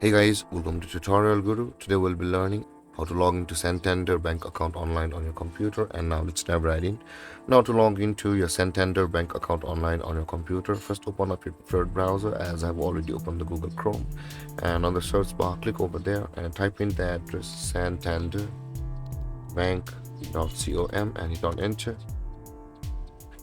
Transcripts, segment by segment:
Hey guys, welcome to Tutorial Guru. Today we'll be learning how to log into Santander Bank account online on your computer. And now let's dive right in. Now to log into your Santander Bank account online on your computer, first open up your preferred browser, as I've already opened the Google Chrome. And on the search bar, click over there and type in the address santanderbank.com and hit on enter.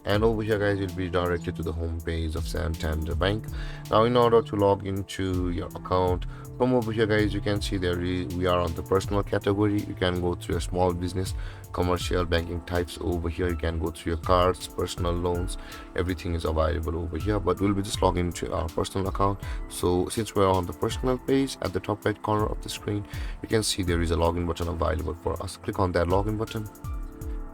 And over here guys, you'll be directed to the home page of Santander Bank. Now in order to log into your account, from over here guys, you can see we are on the personal category. You can go through your small business, commercial, banking types. Over here you can go through your cards, personal loans, everything is available over here, but we'll be just logging into our personal account. So since we're on the personal page, at the top right corner of the screen you can see there is a login button available for us. Click on that login button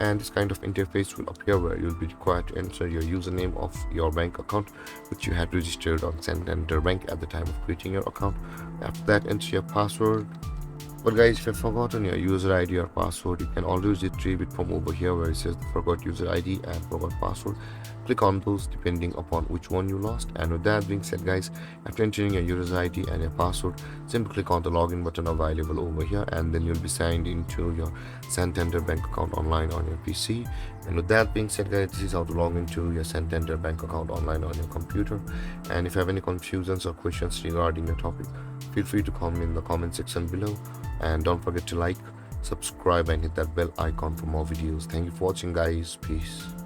and this kind of interface will appear where you'll be required to enter your username of your bank account which you had registered on Santander Bank at the time of creating your account. After that, enter your password. But guys, if you've forgotten your user ID or password, you can always retrieve it from over here where it says forgot user ID and forgot password. Click on those depending upon which one you lost. And with that being said guys, after entering your user ID and your password, simply click on the login button available over here, and then you'll be signed into your Santander Bank account online on your PC. And with that being said guys, this is how to log into your Santander Bank account online on your computer. And if you have any confusions or questions regarding the topic, feel free to comment in the comment section below. And don't forget to like, subscribe and hit that bell icon for more videos. Thank you for watching guys. Peace.